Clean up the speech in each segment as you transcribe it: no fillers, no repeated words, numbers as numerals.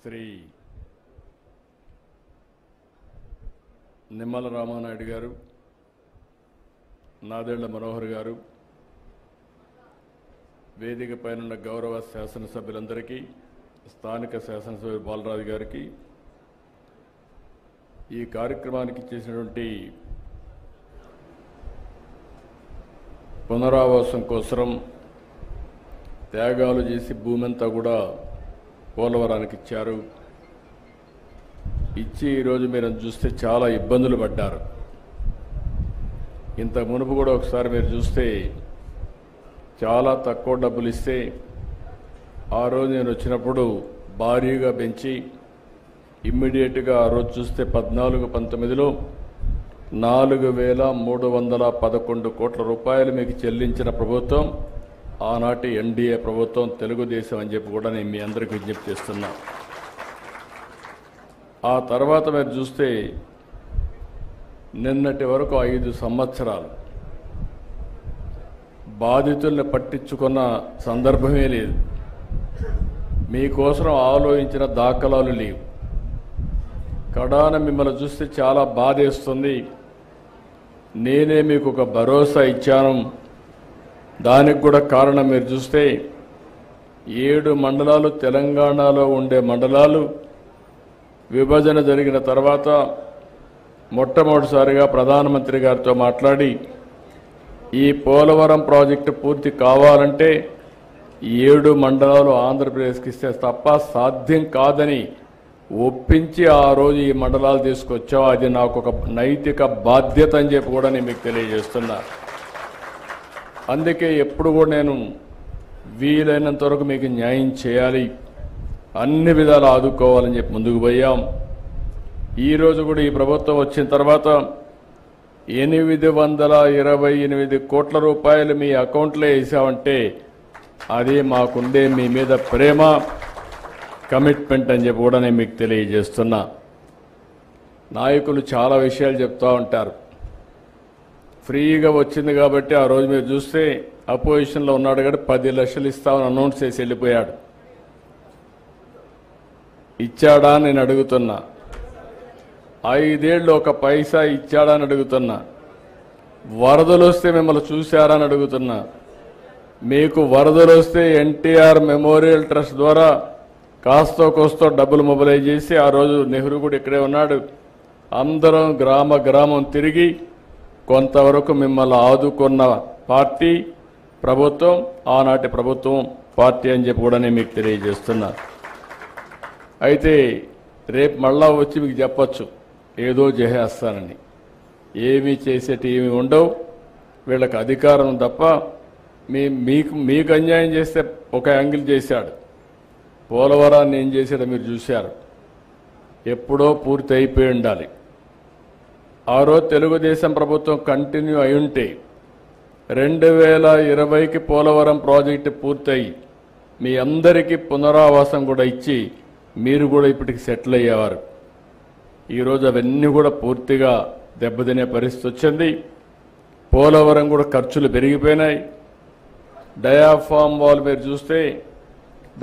శ్రీ నిమ్మల రామానాయుడు గారు, నాదెళ్ల మనోహర్ గారు, వేదిక పైన గౌరవ శాసనసభ్యులందరికీ, స్థానిక శాసనసభ్యులు బాలరాజు గారికి, ఈ కార్యక్రమానికి చేసినటువంటి పునరావాసం కోసం త్యాగాలు చేసి భూమి అంతా కూడా పోలవరానికి ఇచ్చారు. ఇచ్చి ఈరోజు మీరు చూస్తే చాలా ఇబ్బందులు పడ్డారు. ఇంత మునుపు కూడా ఒకసారి మీరు చూస్తే చాలా తక్కువ డబ్బులు ఇస్తే ఆ రోజు నేను వచ్చినప్పుడు భారీగా పెంచి ఇమ్మీడియట్గా ఆ రోజు చూస్తే 14-19లో 4,311 కోట్ల రూపాయలు మీకు చెల్లించిన ప్రభుత్వం ఆనాటి ఎన్డీఏ ప్రభుత్వం, తెలుగుదేశం అని చెప్పి కూడా నేను మీ అందరికీ విజ్ఞప్తి చేస్తున్నా. ఆ తర్వాత మీరు చూస్తే నిన్నటి వరకు 5 సంవత్సరాలు బాధితుల్ని పట్టించుకున్న సందర్భమే లేదు. మీకోసం ఆలోచించిన దాఖలాలు లేవు. కడాన మిమ్మల్ని చూస్తే చాలా బాధేస్తుంది. నేనే మీకు ఒక భరోసా ఇచ్చాను. దానికి కూడా కారణం మీరు చూస్తే 7 మండలాలు తెలంగాణలో ఉండే మండలాలు విభజన జరిగిన తర్వాత మొట్టమొదటిసారిగా ప్రధానమంత్రి గారితో మాట్లాడి ఈ పోలవరం ప్రాజెక్టు పూర్తి కావాలంటే 7 మండలాలు ఆంధ్రప్రదేశ్కి ఇస్తే తప్ప సాధ్యం కాదని ఒప్పించి ఆ రోజు ఈ మండలాలు తీసుకొచ్చావు. అది నాకు ఒక నైతిక బాధ్యత అని చెప్పి కూడా నేను మీకు తెలియజేస్తున్నా. అందుకే ఎప్పుడు కూడా నేను వీలైనంత వరకు మీకు న్యాయం చేయాలి, అన్ని విధాలు ఆదుకోవాలని చెప్పి ముందుకు పోయాం. ఈరోజు కూడా ఈ ప్రభుత్వం వచ్చిన తర్వాత 828 కోట్ల రూపాయలు మీ అకౌంట్లో వేసామంటే అది మాకుండే మీ మీద ప్రేమ, కమిట్మెంట్ అని చెప్పి కూడా నేను మీకు తెలియజేస్తున్నా. నాయకులు చాలా విషయాలు చెప్తూ ఉంటారు. ఫ్రీగా వచ్చింది కాబట్టి ఆ రోజు మీరు చూస్తే అపోజిషన్లో ఉన్నాడు కాబట్టి 10 లక్షలు ఇస్తామని అనౌన్స్ చేసి వెళ్ళిపోయాడు. ఇచ్చాడా నేను అడుగుతున్నా? 5 ఏళ్ళు ఒక పైసా ఇచ్చాడా అని అడుగుతున్నా? వరదలు వస్తే మిమ్మల్ని చూశారా అని అడుగుతున్నా? మీకు వరదలు వస్తే ఎన్టీఆర్ మెమోరియల్ ట్రస్ట్ ద్వారా కాస్తో కోస్తో డబ్బులు మొబిలైజ్ చేసి ఆ రోజు నెహ్రూ కూడా ఇక్కడే ఉన్నాడు. అందరం గ్రామం తిరిగి కొంతవరకు మిమ్మల్ని ఆదుకున్న పార్టీ ప్రభుత్వం, ఆనాటి ప్రభుత్వం పార్టీ అని చెప్పి కూడా నేను మీకు తెలియజేస్తున్నా. అయితే రేపు మళ్ళా వచ్చి మీకు చెప్పచ్చు ఏదో చేసేస్తానని. ఏమీ చేసేటి ఏమి ఉండవు. వీళ్ళకి అధికారం తప్ప మీకు అన్యాయం చేస్తే ఒక యాంగిల్ చేశాడు. పోలవరాన్ని ఏం చేశాడో మీరు చూశారు. ఎప్పుడో పూర్తి అయిపోయి ఉండాలి. ఆ రోజు తెలుగుదేశం ప్రభుత్వం కంటిన్యూ అయి ఉంటే 2020కి పోలవరం ప్రాజెక్టు పూర్తయి మీ అందరికీ పునరావాసం కూడా ఇచ్చి మీరు కూడా ఇప్పటికి సెటిల్ అయ్యేవారు. ఈరోజు అవన్నీ కూడా పూర్తిగా దెబ్బతినే పరిస్థితి వచ్చింది. పోలవరం కూడా ఖర్చులు పెరిగిపోయినాయి. డయాఫామ్ వాల్ మీరు చూస్తే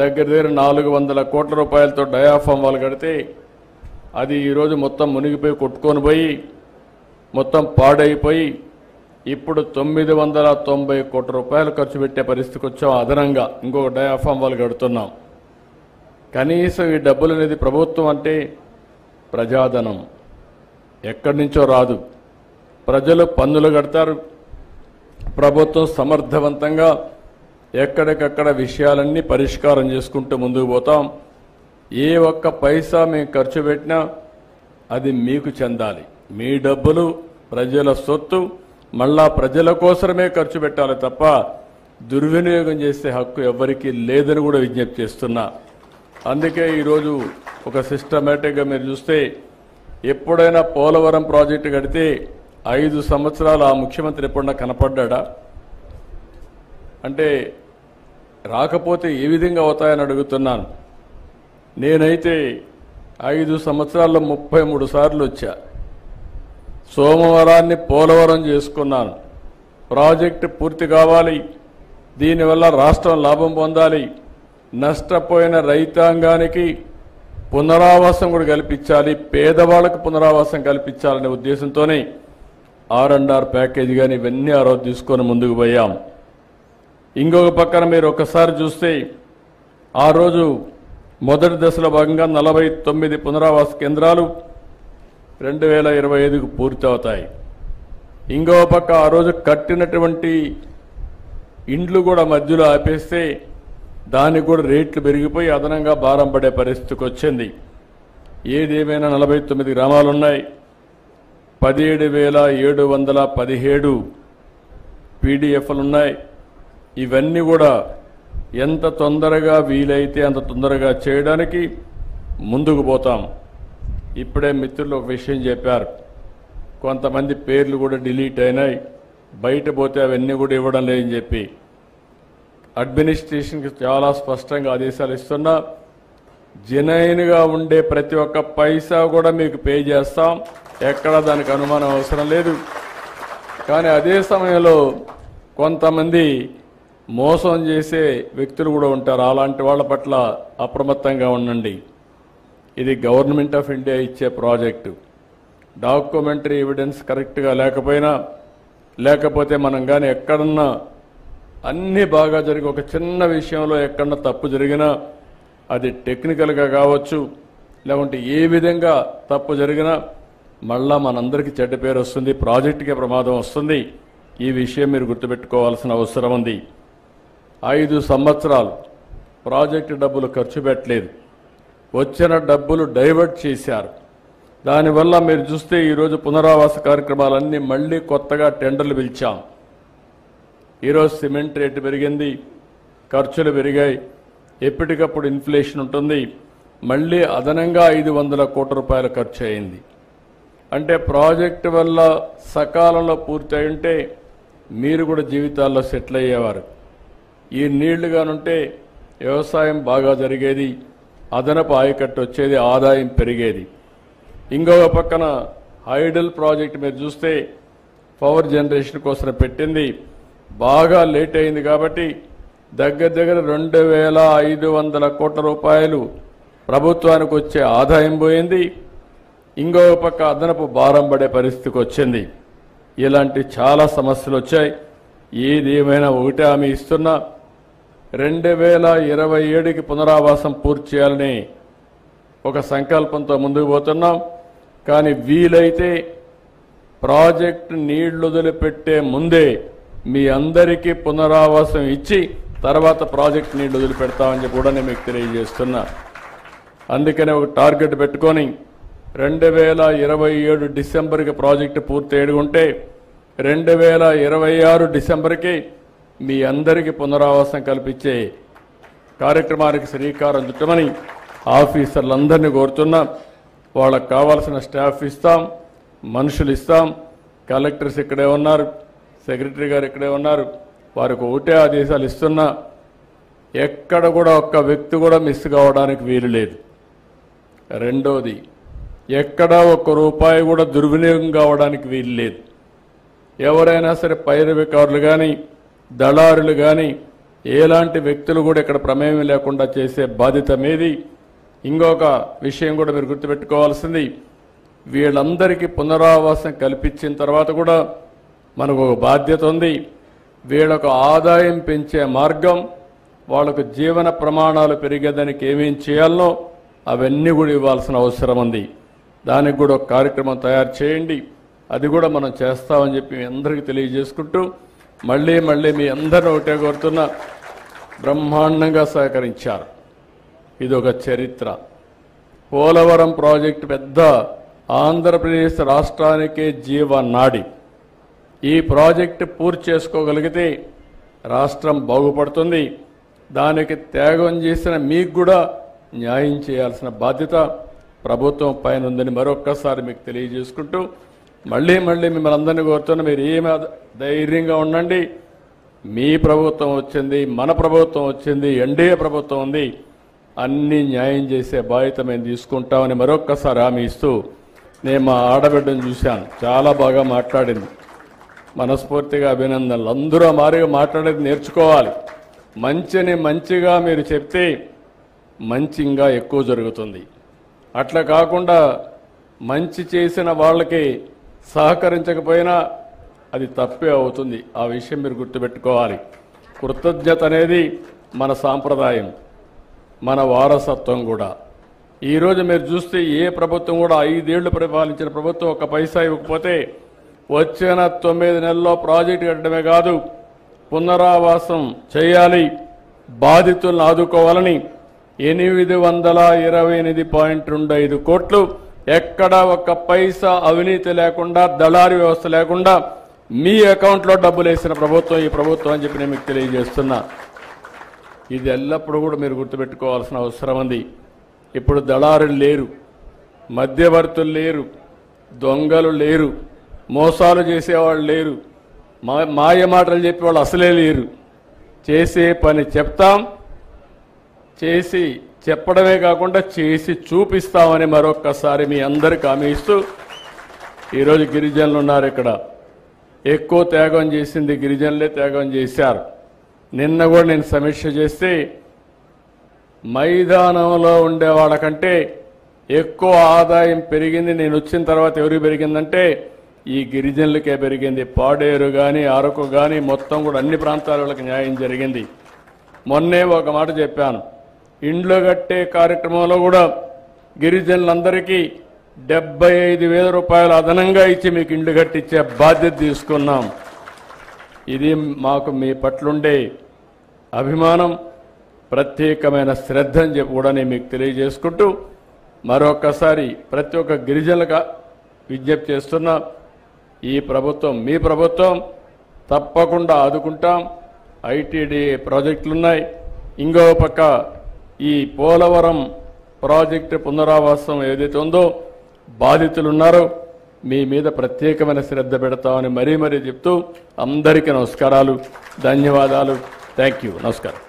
దగ్గర 400 కోట్ల రూపాయలతో డయాఫామ్ వాల్ కడితే అది ఈరోజు మొత్తం మునిగిపోయి కొట్టుకొని పోయి మొత్తం పాడైపోయి ఇప్పుడు 990 కోట్ల రూపాయలు ఖర్చు పెట్టే పరిస్థితికి వచ్చాం. అదనంగా ఇంకొక డయాఫామ్ వాల్ కడుతున్నాం. కనీసం ఈ డబ్బులు అనేది ప్రభుత్వం అంటే ప్రజాధనం ఎక్కడి నుంచో రాదు. ప్రజలు పన్నులు కడతారు. ప్రభుత్వం సమర్థవంతంగా ఎక్కడికక్కడ విషయాలన్నీ పరిష్కారం చేసుకుంటూ ముందుకు పోతాం. ఏ ఒక్క పైసా మేము ఖర్చు పెట్టినా అది మీకు చెందాలి. మీ డబ్బులు ప్రజల సొత్తు, మళ్ళా ప్రజల కోసమే ఖర్చు పెట్టాలి తప్ప దుర్వినియోగం చేసే హక్కు ఎవ్వరికీ లేదని కూడా విజ్ఞప్తి చేస్తున్నా. అందుకే ఈరోజు ఒక సిస్టమేటిక్గా మీరు చూస్తే ఎప్పుడైనా పోలవరం ప్రాజెక్టు కడితే 5 సంవత్సరాలు ఆ ముఖ్యమంత్రి ఎప్పుడన్నా కనపడ్డా? అంటే రాకపోతే ఏ విధంగా అవుతాయని అడుగుతున్నాను. నేనైతే 5 సంవత్సరాల్లో 33 సార్లు వచ్చా. సోమవారాన్ని పోలవరం చేసుకున్నాను. ప్రాజెక్టు పూర్తి కావాలి, దీనివల్ల రాష్ట్రం లాభం పొందాలి, నష్టపోయిన రైతాంగానికి పునరావాసం కూడా కల్పించాలి, పేదవాళ్లకు పునరావాసం కల్పించాలనే ఉద్దేశంతోనే R&R ప్యాకేజీ కానీ ఇవన్నీ ఆ రోజు తీసుకొని ముందుకు పోయాం. ఇంకొక పక్కన మీరు ఒకసారి చూస్తే ఆ రోజు మొదటి దశలో భాగంగా 49 పునరావాస కేంద్రాలు 2025కు పూర్తి అవుతాయి. ఇంకో పక్క ఆ రోజు కట్టినటువంటి ఇండ్లు కూడా మధ్యలో ఆపేస్తే దానికి కూడా రేట్లు పెరిగిపోయి అదనంగా భారం పడే పరిస్థితికి వచ్చింది. ఏదేమైనా 49 గ్రామాలు ఉన్నాయి, 17,717 పీడిఎఫ్లు ఉన్నాయి. ఇవన్నీ కూడా ఎంత తొందరగా వీలైతే అంత తొందరగా చేయడానికి ముందుకు పోతాం. ఇప్పుడే మిత్రులు ఒక విషయం చెప్పారు, కొంతమంది పేర్లు కూడా డిలీట్ అయినాయి, బయట పోతే అవన్నీ కూడా ఇవ్వడం లేదని చెప్పి అడ్మినిస్ట్రేషన్కి చాలా స్పష్టంగా ఆదేశాలు ఇస్తున్నా. జెన్యూన్గా ఉండే ప్రతి ఒక్క పైసా కూడా మీకు పే చేస్తాం, ఎక్కడ దానికి అనుమానం అవసరం లేదు. కానీ అదే సమయంలో కొంతమంది మోసం చేసే వ్యక్తులు కూడా ఉంటారు, అలాంటి వాళ్ళ పట్ల అప్రమత్తంగా ఉండండి. ఇది గవర్నమెంట్ ఆఫ్ ఇండియా ఇచ్చే ప్రాజెక్టు, డాక్యుమెంటరీ ఎవిడెన్స్ కరెక్ట్గా లేకపోతే మనం కానీ ఎక్కడన్నా అన్నీ బాగా జరిగి ఒక చిన్న విషయంలో ఎక్కడన్నా తప్పు జరిగినా అది టెక్నికల్గా కావచ్చు, లేకుంటే ఏ విధంగా తప్పు జరిగినా మళ్ళా మనందరికీ చెడ్డ పేరు వస్తుంది, ప్రాజెక్టుకే ప్రమాదం వస్తుంది. ఈ విషయం మీరు గుర్తుపెట్టుకోవాల్సిన అవసరం ఉంది. 5 సంవత్సరాలు ప్రాజెక్టు డబ్బులు ఖర్చు పెట్టలేదు, వచ్చిన డబ్బులు డైవర్ట్ చేశారు. దానివల్ల మీరు చూస్తే ఈరోజు పునరావాస కార్యక్రమాలన్నీ మళ్ళీ కొత్తగా టెండర్లు పిలిచాం. ఈరోజు సిమెంట్ రేటు పెరిగింది, ఖర్చులు పెరిగాయి, ఎప్పటికప్పుడు ఇన్ఫ్లేషన్ ఉంటుంది. మళ్ళీ అదనంగా 500 కోట్ల రూపాయలు ఖర్చు అయింది. అంటే ప్రాజెక్టు వల్ల సకాలంలో పూర్తి అయి ఉంటే మీరు కూడా జీవితాల్లో సెటిల్ అయ్యేవారు. ఈ నీళ్లుగానుంటే వ్యవసాయం బాగా జరిగేది, అదనపు ఆయకట్టు వచ్చేది, ఆదాయం పెరిగేది. ఇంకొక పక్కన హైడల్ ప్రాజెక్ట్ మీరు చూస్తే పవర్ జనరేషన్ కోసం పెట్టింది, బాగా లేట్ అయింది కాబట్టి దగ్గర 2,500 కోట్ల రూపాయలు ప్రభుత్వానికి వచ్చే ఆదాయం పోయింది. ఇంకొక పక్క అదనపు భారం పడే పరిస్థితికి వచ్చింది. ఇలాంటి చాలా సమస్యలు వచ్చాయి. ఏది ఏమైనా ఒకటే హామీ ఇస్తున్నా, 2027కి పునరావాసం పూర్తి చేయాలని ఒక సంకల్పంతో ముందుకు పోతున్నాం. కానీ వీలైతే ప్రాజెక్టు నీళ్లు వదిలిపెట్టే ముందే మీ అందరికీ పునరావాసం ఇచ్చి తర్వాత ప్రాజెక్టు నీళ్లు వదిలిపెడతామని చెప్పి కూడా నేను మీకు తెలియజేస్తున్నా. అందుకనే ఒక టార్గెట్ పెట్టుకొని 2027 డిసెంబర్కి ప్రాజెక్టు పూర్తి అయ్యుంటే 2026 డిసెంబర్కి మీ అందరికీ పునరావాసం కల్పించే కార్యక్రమానికి శ్రీకారం చుట్టమని ఆఫీసర్లందరినీ కోరుతున్నా. వాళ్ళకు కావాల్సిన స్టాఫ్ ఇస్తాం, మనుషులు ఇస్తాం. కలెక్టర్స్ ఇక్కడే ఉన్నారు, సెక్రటరీ గారు ఇక్కడే ఉన్నారు. వారికి ఒకటే ఆదేశాలు ఇస్తున్నా, ఎక్కడ కూడా ఒక్క వ్యక్తి కూడా మిస్ కావడానికి వీలు లేదు. రెండోది, ఎక్కడా ఒక్క రూపాయి కూడా దుర్వినియోగం కావడానికి వీలు లేదు. ఎవరైనా సరే పైరవికారులు కానీ దళారులు కానీ ఎలాంటి వ్యక్తులు కూడా ఇక్కడ ప్రమేయం లేకుండా చేసే బాధ్యత మీది. ఇంకొక విషయం కూడా మీరు గుర్తుపెట్టుకోవాల్సింది, వీళ్ళందరికీ పునరావాసం కల్పించిన తర్వాత కూడా మనకు ఒక బాధ్యత ఉంది. వీళ్ళకు ఆదాయం పెంచే మార్గం, వాళ్ళకు జీవన ప్రమాణాలు పెరిగేదానికి ఏమేం చేయాలనో అవన్నీ కూడా ఇవ్వాల్సిన అవసరం ఉంది. దానికి కూడా ఒక కార్యక్రమం తయారు చేయండి, అది కూడా మనం చేస్తామని చెప్పి మీ అందరికీ తెలియజేసుకుంటూ మళ్ళీ మీ అందరిని ఒకటే కోరుతున్నా, బ్రహ్మాండంగా సహకరించారు. ఇది ఒక చరిత్ర. పోలవరం ప్రాజెక్టు పెద్ద ఆంధ్రప్రదేశ్ రాష్ట్రానికే జీవనాడి. ఈ ప్రాజెక్టు పూర్తి చేసుకోగలిగితే రాష్ట్రం బాగుపడుతుంది. దానికి త్యాగం చేసిన మీకు కూడా న్యాయం చేయాల్సిన బాధ్యత ప్రభుత్వం పైన ఉందని మరొక్కసారి మీకు తెలియజేసుకుంటూ మళ్ళీ మిమ్మల్ని అందరినీ కోరుతున్నా, మీరు ఏమి ధైర్యంగా ఉండండి. మీ ప్రభుత్వం వచ్చింది, మన ప్రభుత్వం వచ్చింది, ఎన్డీఏ ప్రభుత్వం ఉంది, అన్ని న్యాయం చేసే బాధ్యత మేము తీసుకుంటామని మరొక్కసారి హామీ ఇస్తూ, నేను మా ఆడబిడ్డను చూశాను, చాలా బాగా మాట్లాడింది. మనస్ఫూర్తిగా అభినందనలు. అందరూ మారిగా మాట్లాడేది నేర్చుకోవాలి. మంచిని మంచిగా మీరు చెప్తే మంచి ఇంకా ఎక్కువ జరుగుతుంది. అట్లా కాకుండా మంచి చేసిన వాళ్ళకి సహకరించకపోయినా అది తప్పే అవుతుంది. ఆ విషయం మీరు గుర్తుపెట్టుకోవాలి. కృతజ్ఞత అనేది మన సాంప్రదాయం, మన వారసత్వం కూడా. ఈరోజు మీరు చూస్తే ఏ ప్రభుత్వం కూడా 5 ఏళ్లు పరిపాలించిన ప్రభుత్వం ఒక్క పైసా ఇవ్వకపోతే వచ్చిన 9 నెలల్లో ప్రాజెక్టు కట్టడమే కాదు, పునరావాసం చేయాలి, బాధితులను ఆదుకోవాలని 828.25 కోట్లు ఎక్కడ ఒక్క పైసా అవినీతి లేకుండా, దళారీ వ్యవస్థ లేకుండా మీ అకౌంట్లో డబ్బులు వేసిన ప్రభుత్వం ఈ ప్రభుత్వం అని చెప్పి నేను మీకు తెలియజేస్తున్నా. ఇది ఎల్లప్పుడూ కూడా మీరు గుర్తుపెట్టుకోవాల్సిన అవసరం ఉంది. ఇప్పుడు దళారులు లేరు, మధ్యవర్తులు లేరు, దొంగలు లేరు, మోసాలు చేసేవాళ్ళు లేరు, మాయ మాటలు చెప్పేవాళ్ళు అసలే లేరు. చేసే పని చెప్తాం, చేసి చెప్పడమే కాకుండా చేసి చూపిస్తామని మరొక్కసారి మీ అందరికీ హామీ ఇస్తూ, ఈరోజు గిరిజనులు ఉన్నారు ఇక్కడ. ఎక్కువ త్యాగం చేసింది గిరిజనులే త్యాగం చేశారు. నిన్న కూడా నేను సమీక్ష చేస్తే మైదానంలో ఉండే వాళ్ళకంటే ఎక్కువ ఆదాయం పెరిగింది నేను వచ్చిన తర్వాత. ఎవరికి పెరిగిందంటే ఈ గిరిజనులకే పెరిగింది. పాడేరు కానీ, అరకు కానీ మొత్తం కూడా అన్ని ప్రాంతాల వాళ్ళకి న్యాయం జరిగింది. మొన్నే ఒక మాట చెప్పాను, ఇండ్లు కట్టే కార్యక్రమంలో కూడా గిరిజనులందరికీ 75,000 రూపాయలు అదనంగా ఇచ్చి మీకు ఇండ్లు కట్టించే బాధ్యత తీసుకున్నాం. ఇది మాకు మీ పట్లుండే అభిమానం, ప్రత్యేకమైన శ్రద్ధ అని చెప్పి కూడా నేను మీకు తెలియజేసుకుంటూ మరొకసారి ప్రతి ఒక్క గిరిజనులుగా విజ్ఞప్తి చేస్తున్నా, ఈ ప్రభుత్వం మీ ప్రభుత్వం, తప్పకుండా ఆదుకుంటాం. ఐటీడీఏ ప్రాజెక్టులున్నాయి. ఇంకో పక్క ఈ పోలవరం ప్రాజెక్టు పునరావాసం ఏదైతే ఉందో బాధితులు ఉన్నారో మీ మీద ప్రత్యేకమైన శ్రద్ధ పెడతామని మరీ చెప్తూ అందరికీ నమస్కారాలు, ధన్యవాదాలు. Thank you. నమస్కారం.